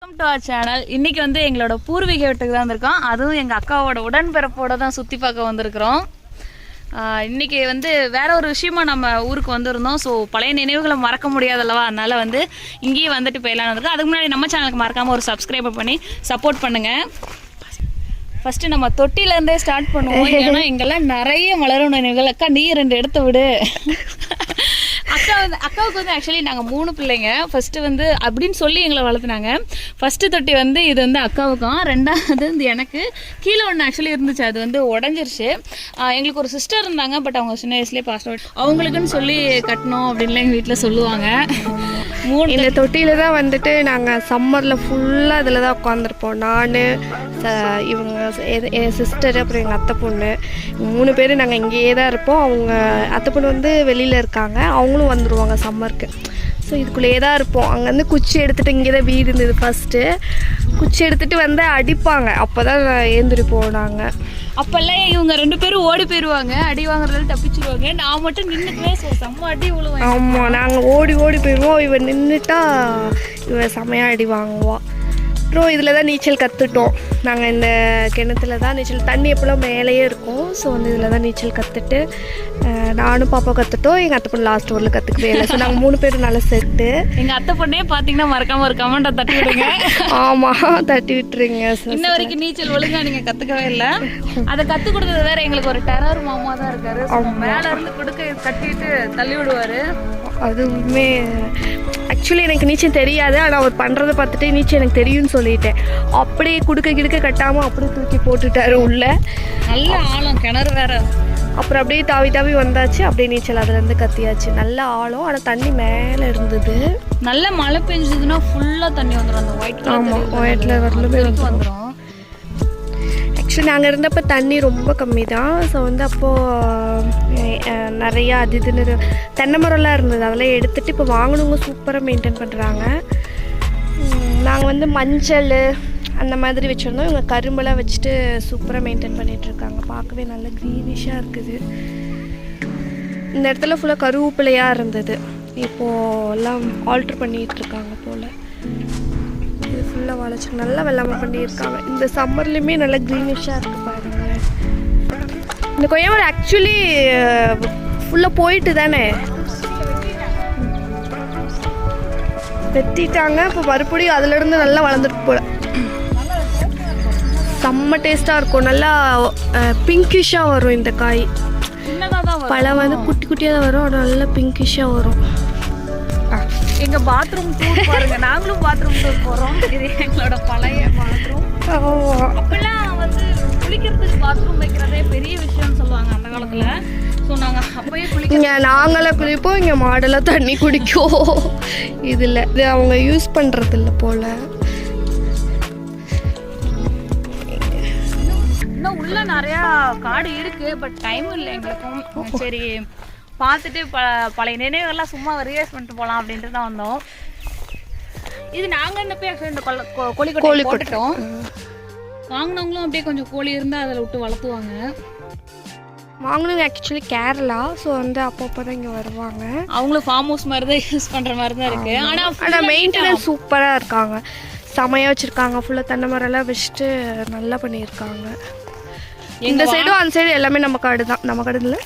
Welcome to our channel. இன்னைக்கு வந்து எங்களோட பூர்வீக வீட்டுக்கு தான் வந்திருக்கோம். அதுவும் எங்கள் அக்காவோட உடன்பிறப்போட தான் சுற்றி பார்க்க வந்திருக்கிறோம். இன்றைக்கி வந்து வேற ஒரு விஷயமா நம்ம ஊருக்கு வந்திருந்தோம். ஸோ பழைய நினைவுகளை மறக்க முடியாதல்லவா, அதனால் வந்து இங்கேயே வந்துட்டு போயிடலான்னு வந்திருக்கோம். அதுக்கு முன்னாடி நம்ம சேனலுக்கு மறக்காமல் ஒரு சப்ஸ்கிரைப் பண்ணி சப்போர்ட் பண்ணுங்கள். ஃபஸ்ட்டு நம்ம தொட்டிலேருந்தே ஸ்டார்ட் பண்ணுவோம். ஏன்னா இங்கெல்லாம் நிறைய மலரும் நினைவுகள். அக்கா நீ 2 எடுத்து விடு. அக்காவுக்கு வந்து ஆக்சுவலி நாங்கள் 3 பிள்ளைங்க. ஃபஸ்ட்டு வந்து அப்படின்னு சொல்லி எங்களை வளர்த்துனாங்க. ஃபஸ்ட்டு தொட்டி வந்து இது வந்து அக்காவுக்கும், 2வது வந்து எனக்கு. கீழே ஒன்று ஆக்சுவலி இருந்துச்சு, அது வந்து உடஞ்சிருச்சு. எங்களுக்கு ஒரு சிஸ்டர் இருந்தாங்க, பட் அவங்க சின்ன வயசுலேயே பாஸ் அவுட். அவங்களுக்குன்னு சொல்லி கட்டணும் அப்படின்லாம் எங்கள் வீட்டில் சொல்லுவாங்க. இந்த தொட்டியில் தான் வந்துட்டு நாங்கள் சம்மரில் ஃபுல்லாக இதில் தான் உட்காந்துருப்போம். நான், இவங்க என் சிஸ்டர், அப்புறம் எங்கள் அத்தை பொண்ணு, 3 பேர் நாங்கள் இங்கேயே தான் இருப்போம். அவங்க அத்தை பொண்ணு வந்து வெளியில் இருக்காங்க, அவங்களும் வந்துடுவாங்க சம்மருக்கு. ஸோ இதுக்குள்ளேயே தான் இருப்போம். அங்கேருந்து குச்சி எடுத்துகிட்டு, இங்கே தான் வீடு இருந்தது ஃபஸ்ட்டு. குச்சி எடுத்துகிட்டு வந்து அடிப்பாங்க, அப்போ தான் ஏந்திரிப்போம் நாங்கள். அப்போல்லாம் இவங்க 2 பேரும் ஓடி போயிடுவாங்க, அடி வாங்குறதுல தப்பிச்சிருவாங்க. நான் மட்டும் நின்றுக்குவேன். ஸோ செம்ம அடி விழுவேன். ஆமாம், நாங்கள் ஓடி போயிடுவோம். இவன் நின்றுட்டா இவன் செம்மையாக அடி வாங்குவான். அப்புறம் இதில் தான் நீச்சல் கற்றுட்டோம். நாங்கள் இந்த கிணத்துல தான் நீச்சல், தண்ணி எப்போல்லாம் மேலேயே இருக்கும். ஸோ வந்து இதில் தான் நீச்சல் கற்றுட்டு நானும் பாப்பா கற்றுட்டோம். எங்கள் அத்தை பொண்ணு லாஸ்ட் ஊரில் கற்றுக்கவே இல்லை. ஸோ நாங்கள் 3 பேரும் நல்லா செட்டு. எங்கள் அத்தை பொண்ணே பார்த்தீங்கன்னா மறக்காமல் ஒரு கமெண்ட்டை தட்டி விடுங்க. ஆமாம், தட்டி விட்டுருங்க. இன்ன வரைக்கும் நீச்சல் ஒழுங்கா நீங்கள் கற்றுக்கவே இல்லை. அதை கற்றுக் கொடுத்தது வேற எங்களுக்கு ஒரு டெரர் மாமா தான் இருக்காரு. மேலே இருந்து கொடுக்க கட்டிட்டு தள்ளி விடுவார். அதுவுமே ஆக்சுவலி எனக்கு நீச்சல் தெரியாது, ஆனால் அவர் பண்ணுறதை பார்த்துட்டு நீச்சல் எனக்கு தெரியும்னு சொல்லிட்டேன். அப்படியே கிடுக்க கட்டாமல் அப்படியே தூக்கி போட்டுட்டாரு உள்ள. நல்ல ஆழம் கிணறு வேற. அப்புறம் அப்படியே தாவி வந்தாச்சு, அப்படியே நீச்சல் அதுலேருந்து கத்தியாச்சு. நல்ல ஆழம், ஆனால் தண்ணி மேலே இருந்தது. நல்ல மழை பெஞ்சதுன்னா ஃபுல்லாக தண்ணி வந்துடும். அந்த ஒயிட், ஆமாம், ஒயிட்டில் வரலுமே வந்துடும். ஆக்சுவலி நாங்கள் இருந்தப்போ தண்ணி ரொம்ப கம்மி தான். ஸோ வந்து அப்போது நிறையா அது இதுன்னு தென்னை மரம்லாம் இருந்தது, அதெல்லாம் எடுத்துகிட்டு இப்போ வாங்கினவங்க சூப்பராக மெயின்டைன் பண்ணுறாங்க. நாங்கள் வந்து மஞ்சள் அந்த மாதிரி வச்சுருந்தோம். இவங்க கரும்பெல்லாம் வச்சுட்டு சூப்பராக மெயின்டைன் பண்ணிகிட்ருக்காங்க. பார்க்கவே நல்ல க்ரீனிஷாக இருக்குது. இந்த இடத்துல ஃபுல்லாக கருவேப்பிலையாக இருந்தது, இப்போது எல்லாம் ஆல்ட்ரு பண்ணிகிட்ருக்காங்க போல். இது ஃபுல்லாக வளைச்சி நல்லா வெள்ளாமல் பண்ணியிருக்காங்க. இந்த சம்மர்லேயுமே நல்லா க்ரீனிஷாக இருக்குது பாருங்கள். இந்த கொய்யா மரம் ஆக்சுவலி ஃபுல்லாக போயிட்டு தானே வெட்டிட்டாங்க. இப்போ மறுபடியும் அதுலேருந்து நல்லா வளர்ந்துட்டு போல. செம்ம டேஸ்ட்டாக இருக்கும். நல்லா பிங்கிஷாக வரும் இந்த காய். பழம் வந்து குட்டி குட்டியாக தான் வரும், ஆனால் நல்லா பிங்கிஷாக வரும். எங்கள் பாத்ரூம் டூர் பாருங்க. நாங்களும் பாத்ரூம் டூர் போகிறோம். இது எங்களோட பழைய பாத்ரூம். அப்பெல்லாம் வந்து குளிக்கிறதுக்கு பாத்ரூம் வைக்கிறதே பெரிய விஷயம்னு சொல்லுவாங்க அந்த காலத்தில். ஸோ நாங்கள் அப்போயே இங்கே நாங்களாம் குளிப்போம், இங்கே மாடெல்லாம் தண்ணி குடிக்கும். இதில் இது அவங்க யூஸ் பண்ணுறது இல்லை போல். இன்னும் உள்ள நிறையா காடு இருக்குது, பட் டைம் இல்லை எங்களுக்கும். சரி பார்த்துட்டு பழைய நினைவுகள்லாம் சும்மா ரிவைஸ் பண்ணிட்டு போகலாம் அப்படின்ட்டு தான் வந்தோம். இது நாங்கள் இந்த போய் ஆக்சுவலி இந்த கோழி போட்டுட்டோம். வாங்கினவங்களும் அப்படியே கொஞ்சம் கோழி இருந்தால் அதில் விட்டு வளர்த்துவாங்க. வாங்கினவங்க ஆக்சுவலி கேரளா. ஸோ வந்து அப்பப்போ தான் இங்கே வருவாங்க. அவங்களும் ஃபார்ம் ஹவுஸ் மாதிரி தான் யூஸ் பண்ணுற மாதிரி தான் இருக்குது. ஆனால் மெயின்டெனன்ஸ் சூப்பராக இருக்காங்க, செமையாக வச்சுருக்காங்க. ஃபுல்லாக தென்னை மரம்லாம் வச்சுட்டு நல்லா பண்ணியிருக்காங்க. இந்த சைடும் அந்த சைடு எல்லாமே நம்ம காடு தான். நம்ம காடு இல்லை,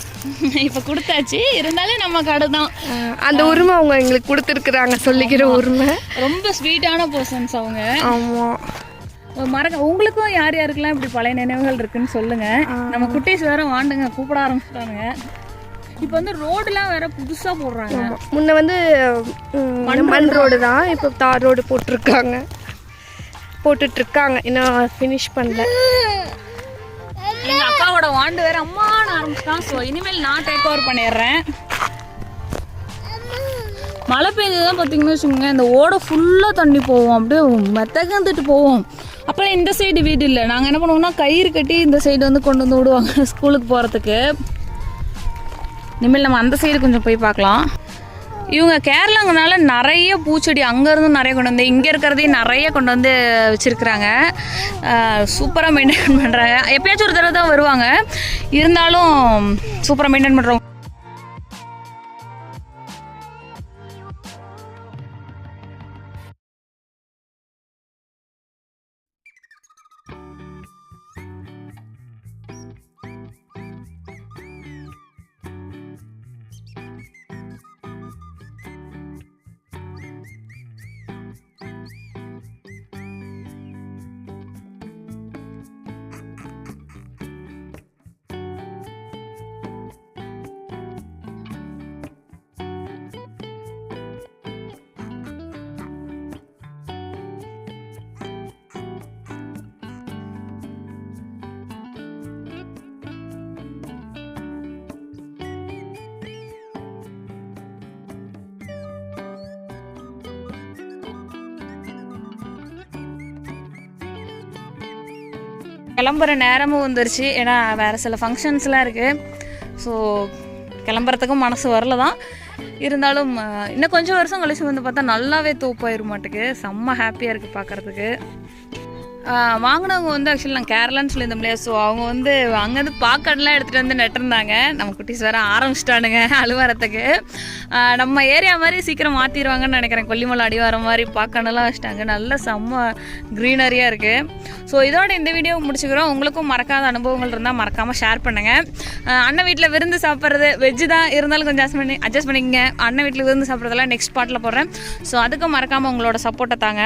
இப்போ கொடுத்தாச்சு, இருந்தாலும் நம்ம காடு தான். அந்த உரிமை அவங்க எங்களுக்கு கொடுத்துருக்குறாங்க, சொல்லிக்கிற உரிமை. ரொம்ப ஸ்வீட்டான பர்சன்ஸ் அவங்க. ஆமாம், உங்களுக்கும் யார் யாருக்கெல்லாம் இப்படி பழைய நினைவுகள் இருக்குன்னு சொல்லுங்க. நம்ம குட்டீஸ் வேற வாண்டுங்க கூப்பிட ஆரம்பிச்சிட்டாங்க. இப்போ வந்து ரோடுலாம் வேற புதுசாக போடுறாங்க. முன்ன வந்து மண் ரோடு தான், இப்போ தார் ரோடு போட்டுட்ருக்காங்க. இன்னும் ஃபினிஷ் பண்ணல. எங்கள் அக்காவோட வாண்டு வேற அம்மான்னு ஆரம்பிச்சிட்டான். ஸோ இனிமேல் நான் டேக் ஓவர் பண்ணிடுறேன். மழை பெய்ஞ்சதுதான் பார்த்தீங்கன்னு வச்சுக்கோங்க, இந்த ஓடை ஃபுல்லாக தண்ணி போவோம், அப்படியே மெத்தகந்துட்டு போவோம். அப்புறம் இந்த சைடு வீடு இல்லை, நாங்கள் என்ன பண்ணுவோம்னா கயிறு கட்டி இந்த சைடு வந்து கொண்டு வந்து விடுவாங்க ஸ்கூலுக்கு போகிறதுக்கு. இனிமேல் நம்ம அந்த சைடு கொஞ்சம் போய் பார்க்கலாம். இவங்க கேரளாங்கனால நிறைய பூச்செடி அங்கேருந்து நிறைய கொண்டு வந்து, இங்கே இருக்கிறதையும் நிறைய கொண்டு வந்து வச்சுருக்குறாங்க. சூப்பராக மெயின்டைன் பண்ணுறாங்க. எப்பயாச்சும் ஒரு தடவை தான் வருவாங்க, இருந்தாலும் சூப்பராக மெயின்டைன் பண்ணுறோம். கிளம்புற நேரமும் வந்துருச்சு. ஏன்னா வேறு சில ஃபங்க்ஷன்ஸ்லாம் இருக்குது. ஸோ கிளம்புறதுக்கும் மனசு வரல தான். இருந்தாலும் இன்னும் கொஞ்சம் வருஷம் கழிச்சு வந்து பார்த்தா நல்லாவே தோப்பாயிரும் மாட்டுக்கு. செம்ம ஹாப்பியாக இருக்குது பார்க்குறதுக்கு. வாங்கினவங்க வந்து ஆக்சுவலி நான் கேரளான்னு சொல்லியிருந்தோம் இல்லையா. ஸோ அவங்க வந்து அங்கேருந்து பாக்கெட்லாம் எடுத்துகிட்டு வந்து நட்டிருந்தாங்க. நம்ம குட்டீஸ் வேறு ஆரம்பிச்சிட்டானுங்க அழுவாரத்துக்கு. நம்ம ஏரியா மாதிரி சீக்கிரம் மாற்றிடுவாங்கன்னு நினைக்கிறேன். கொல்லிமலை அடிவாரம் மாதிரி பாக்கெட்டெல்லாம் வச்சுட்டாங்க. நல்ல செம்ம க்ரீனரியாக இருக்குது. ஸோ இதோட இந்த வீடியோ முடிச்சுக்கிறோம். உங்களுக்கும் மறக்காத அனுபவங்கள் இருந்தால் மறக்காமல் ஷேர் பண்ணுங்கள். அண்ணன் வீட்டில் விருந்து சாப்பிட்றது வெஜ்ஜு தான் இருந்தாலும் கொஞ்சம் அட்ஜஸ்ட் பண்ணிக்கங்க. அண்ணன் வீட்டில் விருந்து சாப்பிட்றதெல்லாம் நெக்ஸ்ட் பார்ட்டில் போடுறேன். ஸோ அதுக்கும் மறக்காமல் உங்களோட சப்போர்ட்டை தாங்க.